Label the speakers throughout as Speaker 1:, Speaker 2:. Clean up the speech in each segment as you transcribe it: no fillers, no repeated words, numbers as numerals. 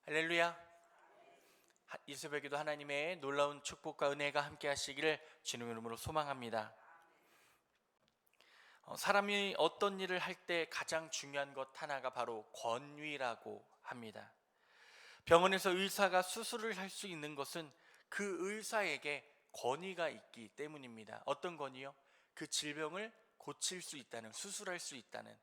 Speaker 1: 할렐루야. 이 새벽에도 하나님의 놀라운 축복과 은혜가 함께 하시기를 주님의 이름으로 소망합니다. 사람이 어떤 일을 할 때 가장 중요한 것 하나가 바로 권위라고 합니다. 병원에서 의사가 수술을 할 수 있는 것은 그 의사에게 권위가 있기 때문입니다. 어떤 권위요? 그 질병을 고칠 수 있다는, 수술할 수 있다는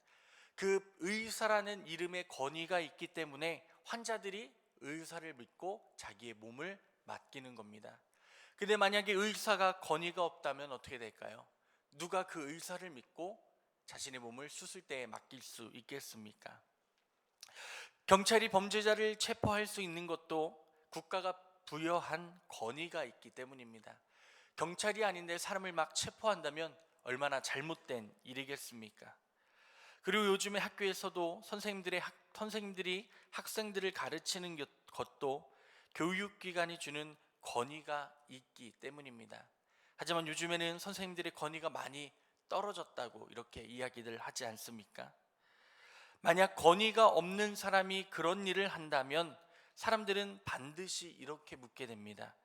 Speaker 1: 그 의사라는 이름의 권위가 있기 때문에 환자들이 의사를 믿고 자기의 몸을 맡기는 겁니다. 근데 만약에 의사가 권위가 없다면 어떻게 될까요? 누가 그 의사를 믿고 자신의 몸을 수술대에 맡길 수 있겠습니까? 경찰이 범죄자를 체포할 수 있는 것도 국가가 부여한 권위가 있기 때문입니다. 경찰이 아닌데 사람을 막 체포한다면 얼마나 잘못된 일이겠습니까? 그리고 요즘에 학교에서도 선생님들이 학생들을 가르치는 것도 교육기관이 주는 권위가 있기 때문입니다. 하지만 요즘에는 선생님들의 권위가 많이 떨어졌다고 이렇게 이야기들 하지 않습니까? 만약 권위가 없는 사람이 그런 일을 한다면 사람들은 반드시 이렇게 묻게 됩니다.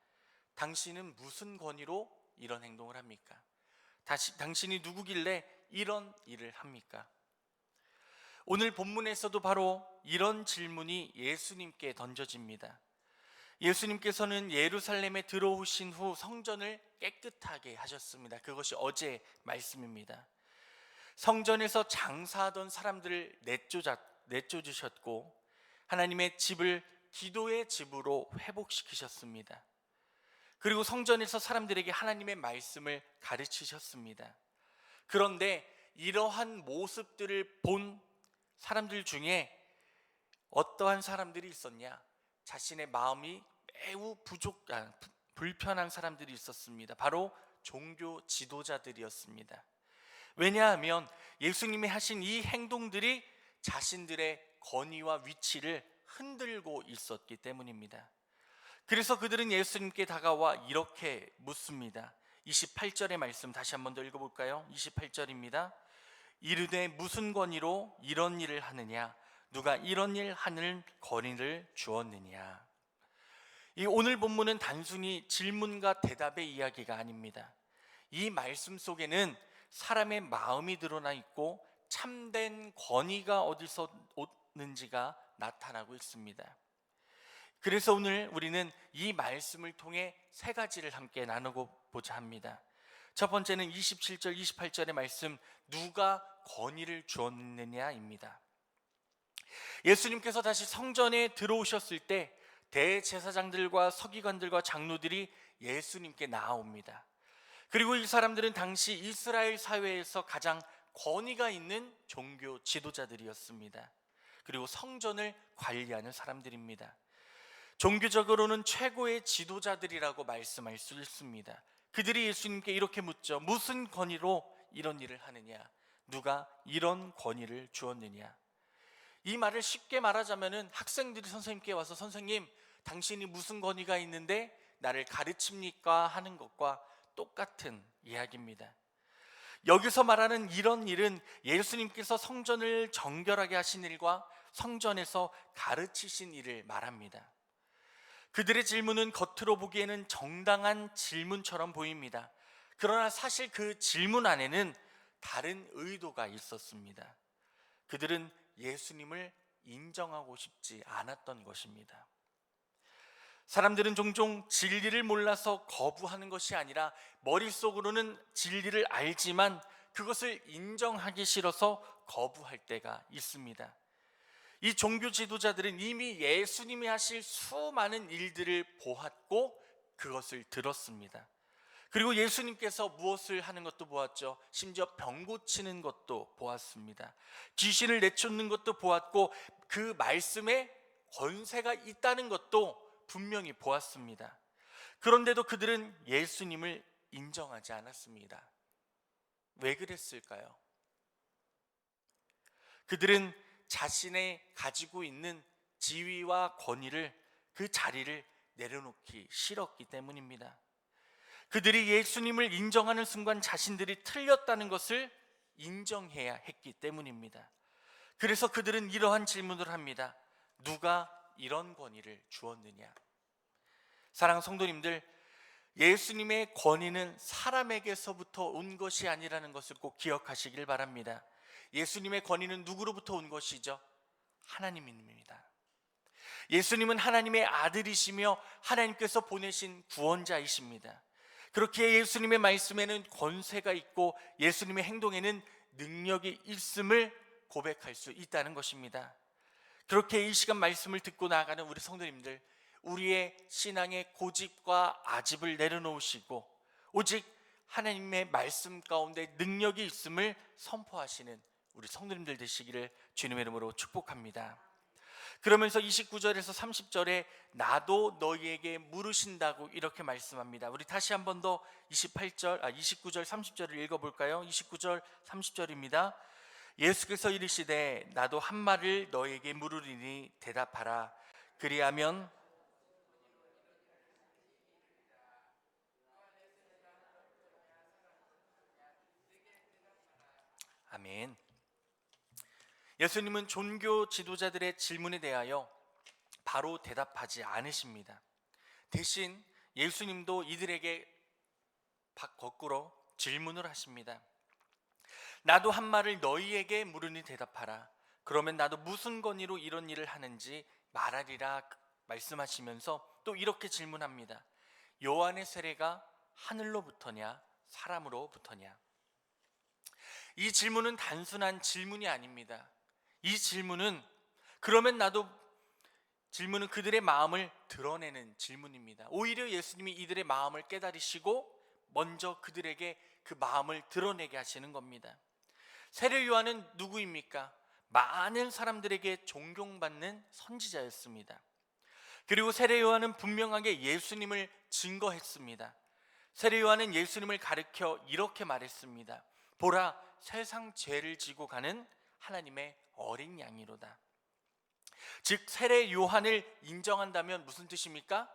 Speaker 1: 당신은 무슨 권위로 이런 행동을 합니까? 당신이 누구길래 이런 일을 합니까? 오늘 본문에서도 바로 이런 질문이 예수님께 던져집니다. 예수님께서는 예루살렘에 들어오신 후 성전을 깨끗하게 하셨습니다. 그것이 어제 말씀입니다. 성전에서 장사하던 사람들을 내쫓으셨고 하나님의 집을 기도의 집으로 회복시키셨습니다. 그리고 성전에서 사람들에게 하나님의 말씀을 가르치셨습니다. 그런데 이러한 모습들을 본 사람들 중에 어떠한 사람들이 있었냐? 자신의 마음이 매우 불편한 사람들이 있었습니다. 바로 종교 지도자들이었습니다. 왜냐하면 예수님이 하신 이 행동들이 자신들의 권위와 위치를 흔들고 있었기 때문입니다. 그래서 그들은 예수님께 다가와 이렇게 묻습니다. 28절의 말씀 다시 한번 더 읽어볼까요? 28절입니다. 이르되 무슨 권위로 이런 일을 하느냐? 누가 이런 일 하는 권위를 주었느냐? 이 오늘 본문은 단순히 질문과 대답의 이야기가 아닙니다. 이 말씀 속에는 사람의 마음이 드러나 있고 참된 권위가 어디서 오는지가 나타나고 있습니다. 그래서 오늘 우리는 이 말씀을 통해 세 가지를 함께 나누고 보자 합니다. 첫 번째는 27절, 28절의 말씀, 누가 권위를 주었느냐입니다. 예수님께서 다시 성전에 들어오셨을 때 대제사장들과 서기관들과 장로들이 예수님께 나아옵니다. 그리고 이 사람들은 당시 이스라엘 사회에서 가장 권위가 있는 종교 지도자들이었습니다. 그리고 성전을 관리하는 사람들입니다. 종교적으로는 최고의 지도자들이라고 말씀할 수 있습니다. 그들이 예수님께 이렇게 묻죠. 무슨 권위로 이런 일을 하느냐? 누가 이런 권위를 주었느냐? 이 말을 쉽게 말하자면은 학생들이 선생님께 와서 선생님, 당신이 무슨 권위가 있는데 나를 가르칩니까? 하는 것과 똑같은 이야기입니다. 여기서 말하는 이런 일은 예수님께서 성전을 정결하게 하신 일과 성전에서 가르치신 일을 말합니다. 그들의 질문은 겉으로 보기에는 정당한 질문처럼 보입니다. 그러나 사실 그 질문 안에는 다른 의도가 있었습니다. 그들은 예수님을 인정하고 싶지 않았던 것입니다. 사람들은 종종 진리를 몰라서 거부하는 것이 아니라 머릿속으로는 진리를 알지만 그것을 인정하기 싫어서 거부할 때가 있습니다. 이 종교 지도자들은 이미 예수님이 하실 수많은 일들을 보았고 그것을 들었습니다. 그리고 예수님께서 무엇을 하는 것도 보았죠. 심지어 병 고치는 것도 보았습니다. 귀신을 내쫓는 것도 보았고 그 말씀에 권세가 있다는 것도 분명히 보았습니다. 그런데도 그들은 예수님을 인정하지 않았습니다. 왜 그랬을까요? 그들은 자신의 가지고 있는 지위와 권위를, 그 자리를 내려놓기 싫었기 때문입니다. 그들이 예수님을 인정하는 순간 자신들이 틀렸다는 것을 인정해야 했기 때문입니다. 그래서 그들은 이러한 질문을 합니다. 누가 이런 권위를 주었느냐? 사랑하는 성도님들, 예수님의 권위는 사람에게서부터 온 것이 아니라는 것을 꼭 기억하시길 바랍니다. 예수님의 권위는 누구로부터 온 것이죠? 하나님입니다. 예수님은 하나님의 아들이시며 하나님께서 보내신 구원자이십니다. 그렇게 예수님의 말씀에는 권세가 있고 예수님의 행동에는 능력이 있음을 고백할 수 있다는 것입니다. 그렇게 이 시간 말씀을 듣고 나아가는 우리 성도님들, 우리의 신앙의 고집과 아집을 내려놓으시고 오직 하나님의 말씀 가운데 능력이 있음을 선포하시는 우리 성도님들 되시기를 주님의 이름으로 축복합니다. 그러면서 29절에서 30절에 나도 너희에게 물으신다고 이렇게 말씀합니다. 우리 다시 한 번 더 29절 30절을 읽어볼까요? 29절 30절입니다. 예수께서 이르시되 나도 한 말을 너에게 물으리니 대답하라. 그리하면 아멘. 예수님은 종교 지도자들의 질문에 대하여 바로 대답하지 않으십니다. 대신 예수님도 이들에게 거꾸로 질문을 하십니다. 나도 한 말을 너희에게 물으니 대답하라. 그러면 나도 무슨 권위로 이런 일을 하는지 말하리라 말씀하시면서 또 이렇게 질문합니다. 요한의 세례가 하늘로부터냐 사람으로부터냐? 이 질문은 단순한 질문이 아닙니다. 이 질문은 질문은 그들의 마음을 드러내는 질문입니다. 오히려 예수님이 이들의 마음을 깨달으시고 먼저 그들에게 그 마음을 드러내게 하시는 겁니다. 세례 요한은 누구입니까? 많은 사람들에게 존경받는 선지자였습니다. 그리고 세례 요한은 분명하게 예수님을 증거했습니다. 세례 요한은 예수님을 가르쳐 이렇게 말했습니다. 보라, 세상 죄를 지고 가는 하나님의 어린 양이로다. 즉 세례 요한을 인정한다면 무슨 뜻입니까?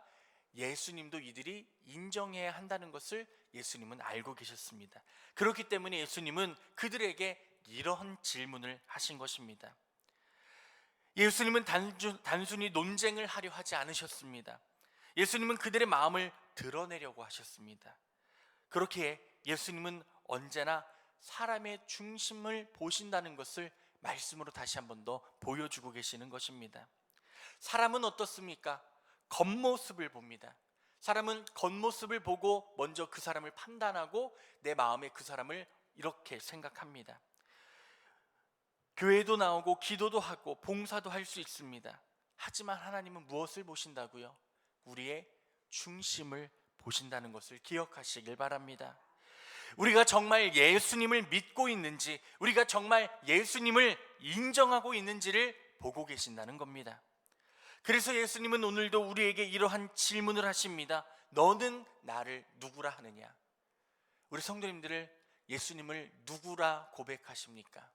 Speaker 1: 예수님도 이들이 인정해야 한다는 것을 예수님은 알고 계셨습니다. 그렇기 때문에 예수님은 그들에게 이런 질문을 하신 것입니다. 예수님은 단순히 논쟁을 하려 하지 않으셨습니다. 예수님은 그들의 마음을 드러내려고 하셨습니다. 그렇게 예수님은 언제나 사람의 중심을 보신다는 것을 말씀으로 다시 한 번 더 보여주고 계시는 것입니다. 사람은 어떻습니까? 겉모습을 봅니다. 사람은 겉모습을 보고 먼저 그 사람을 판단하고 내 마음에 그 사람을 이렇게 생각합니다. 교회도 나오고 기도도 하고 봉사도 할 수 있습니다. 하지만 하나님은 무엇을 보신다고요? 우리의 중심을 보신다는 것을 기억하시길 바랍니다. 우리가 정말 예수님을 믿고 있는지, 우리가 정말 예수님을 인정하고 있는지를 보고 계신다는 겁니다. 그래서 예수님은 오늘도 우리에게 이러한 질문을 하십니다. 너는 나를 누구라 하느냐? 우리 성도님들을 예수님을 누구라 고백하십니까?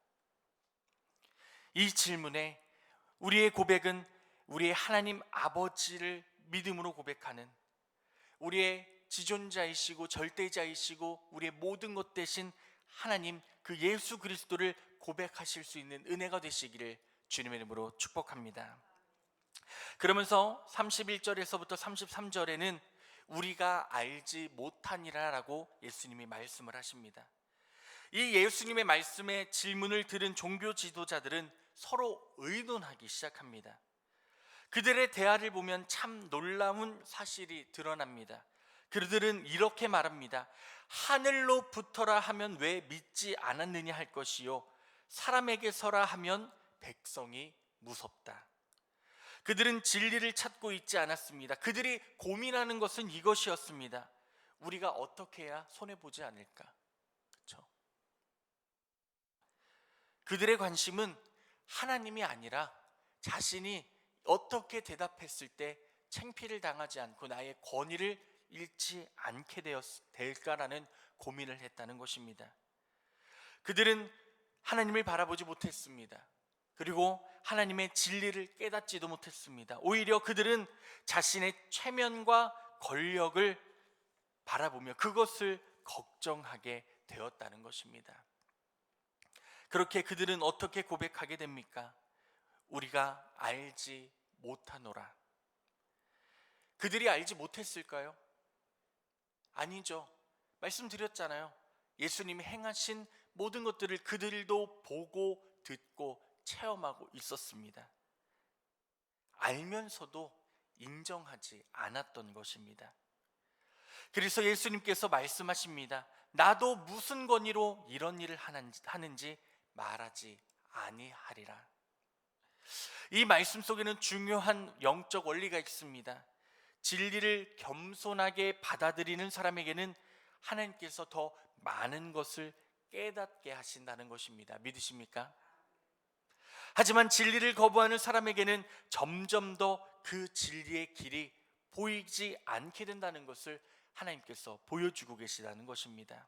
Speaker 1: 이 질문에 우리의 고백은 우리의 하나님 아버지를 믿음으로 고백하는, 우리의 지존자이시고 절대자이시고 우리의 모든 것 대신 하나님 그 예수 그리스도를 고백하실 수 있는 은혜가 되시기를 주님의 이름으로 축복합니다. 그러면서 31절에서부터 33절에는 우리가 알지 못하니라라고 예수님이 말씀을 하십니다. 이 예수님의 말씀에 질문을 들은 종교 지도자들은 서로 의논하기 시작합니다. 그들의 대화를 보면 참 놀라운 사실이 드러납니다. 그들은 이렇게 말합니다. 하늘로부터라 하면 왜 믿지 않았느냐 할 것이요, 사람에게서라 하면 백성이 무섭다. 그들은 진리를 찾고 있지 않았습니다. 그들이 고민하는 것은 이것이었습니다. 우리가 어떻게 해야 손해보지 않을까? 그렇죠? 그들의 관심은 하나님이 아니라 자신이 어떻게 대답했을 때 창피를 당하지 않고 나의 권위를 잃지 않게 될까라는 고민을 했다는 것입니다. 그들은 하나님을 바라보지 못했습니다. 그리고 하나님의 진리를 깨닫지도 못했습니다. 오히려 그들은 자신의 체면과 권력을 바라보며 그것을 걱정하게 되었다는 것입니다. 그렇게 그들은 어떻게 고백하게 됩니까? 우리가 알지 못하노라. 그들이 알지 못했을까요? 아니죠. 말씀드렸잖아요. 예수님이 행하신 모든 것들을 그들도 보고 듣고 체험하고 있었습니다. 알면서도 인정하지 않았던 것입니다. 그래서 예수님께서 말씀하십니다. 나도 무슨 권위로 이런 일을 하는지 말하지 아니하리라. 이 말씀 속에는 중요한 영적 원리가 있습니다. 진리를 겸손하게 받아들이는 사람에게는 하나님께서 더 많은 것을 깨닫게 하신다는 것입니다. 믿으십니까? 하지만 진리를 거부하는 사람에게는 점점 더 그 진리의 길이 보이지 않게 된다는 것을 하나님께서 보여주고 계시다는 것입니다.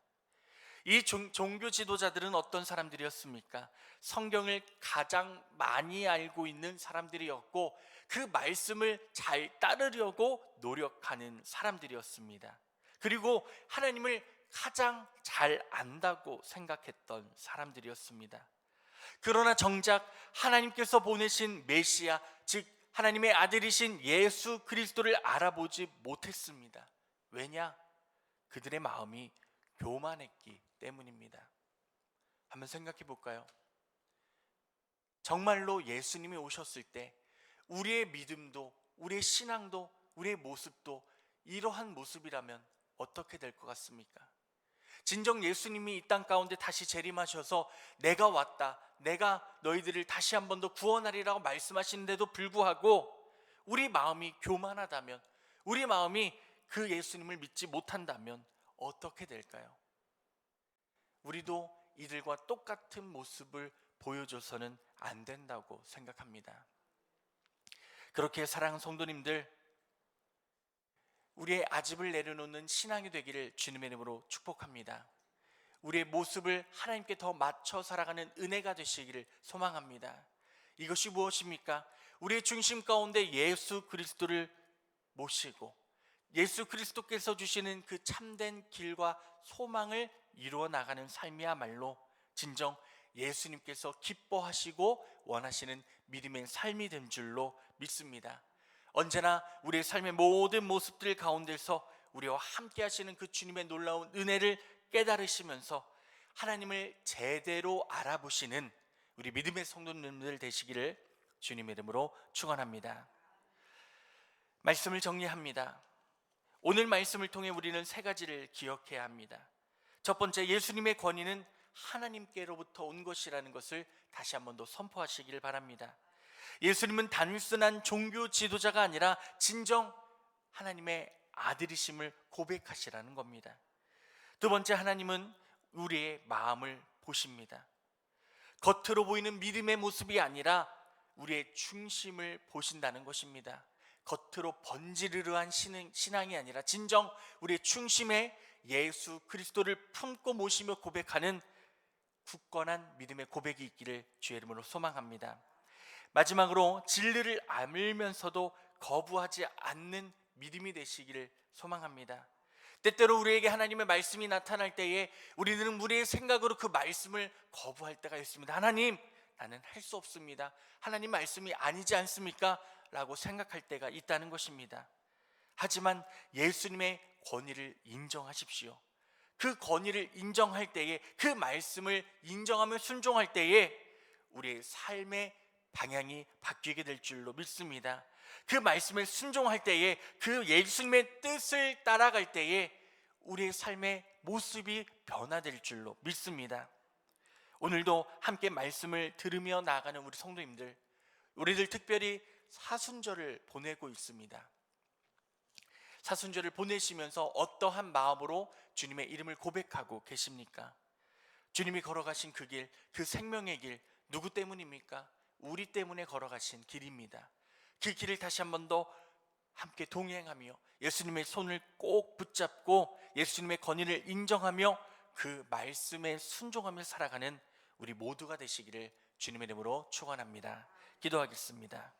Speaker 1: 이 종교 지도자들은 어떤 사람들이었습니까? 성경을 가장 많이 알고 있는 사람들이었고 그 말씀을 잘 따르려고 노력하는 사람들이었습니다. 그리고 하나님을 가장 잘 안다고 생각했던 사람들이었습니다. 그러나 정작 하나님께서 보내신 메시아, 즉 하나님의 아들이신 예수 그리스도를 알아보지 못했습니다. 왜냐? 그들의 마음이 교만했기 때문입니다. 한번 생각해 볼까요? 정말로 예수님이 오셨을 때 우리의 믿음도, 우리의 신앙도, 우리의 모습도 이러한 모습이라면 어떻게 될 것 같습니까? 진정 예수님이 이 땅 가운데 다시 재림하셔서 내가 왔다, 내가 너희들을 다시 한 번 더 구원하리라고 말씀하시는데도 불구하고 우리 마음이 교만하다면, 우리 마음이 그 예수님을 믿지 못한다면 어떻게 될까요? 우리도 이들과 똑같은 모습을 보여줘서는 안 된다고 생각합니다. 그렇게 사랑하는 성도님들, 우리의 아집을 내려놓는 신앙이 되기를 주님의 이름으로 축복합니다. 우리의 모습을 하나님께 더 맞춰 살아가는 은혜가 되시기를 소망합니다. 이것이 무엇입니까? 우리의 중심 가운데 예수 그리스도를 모시고 예수 그리스도께서 주시는 그 참된 길과 소망을 이루어 나가는 삶이야말로 진정 예수님께서 기뻐하시고 원하시는 믿음의 삶이 된 줄로 믿습니다. 언제나 우리의 삶의 모든 모습들 가운데서 우리와 함께 하시는 그 주님의 놀라운 은혜를 깨달으시면서 하나님을 제대로 알아보시는 우리 믿음의 성도님들 되시기를 주님의 이름으로 축원합니다. 말씀을 정리합니다. 오늘 말씀을 통해 우리는 세 가지를 기억해야 합니다. 첫 번째, 예수님의 권위는 하나님께로부터 온 것이라는 것을 다시 한 번 더 선포하시기를 바랍니다. 예수님은 단순한 종교 지도자가 아니라 진정 하나님의 아들이심을 고백하시라는 겁니다. 두 번째, 하나님은 우리의 마음을 보십니다. 겉으로 보이는 믿음의 모습이 아니라 우리의 중심을 보신다는 것입니다. 겉으로 번지르르한 신앙이 아니라 진정 우리의 중심에 예수 그리스도를 품고 모시며 고백하는 굳건한 믿음의 고백이 있기를 주의 이름으로 소망합니다. 마지막으로 진리를 알면서도 거부하지 않는 믿음이 되시기를 소망합니다. 때때로 우리에게 하나님의 말씀이 나타날 때에 우리는 우리의 생각으로 그 말씀을 거부할 때가 있습니다. 하나님, 나는 할 수 없습니다. 하나님 말씀이 아니지 않습니까? 라고 생각할 때가 있다는 것입니다. 하지만 예수님의 권위를 인정하십시오. 그 권위를 인정할 때에, 그 말씀을 인정하며 순종할 때에 우리의 삶의 방향이 바뀌게 될 줄로 믿습니다. 그 말씀에 순종할 때에, 그 예수님의 뜻을 따라갈 때에 우리의 삶의 모습이 변화될 줄로 믿습니다. 오늘도 함께 말씀을 들으며 나아가는 우리 성도님들, 우리들 특별히 사순절을 보내고 있습니다. 사순절을 보내시면서 어떠한 마음으로 주님의 이름을 고백하고 계십니까? 주님이 걸어가신 그 길, 그 생명의 길, 누구 때문입니까? 우리 때문에 걸어가신 길입니다. 그 길을 다시 한 번 더 함께 동행하며 예수님의 손을 꼭 붙잡고 예수님의 권위를 인정하며 그 말씀에 순종하며 살아가는 우리 모두가 되시기를 주님의 이름으로 축원합니다. 기도하겠습니다.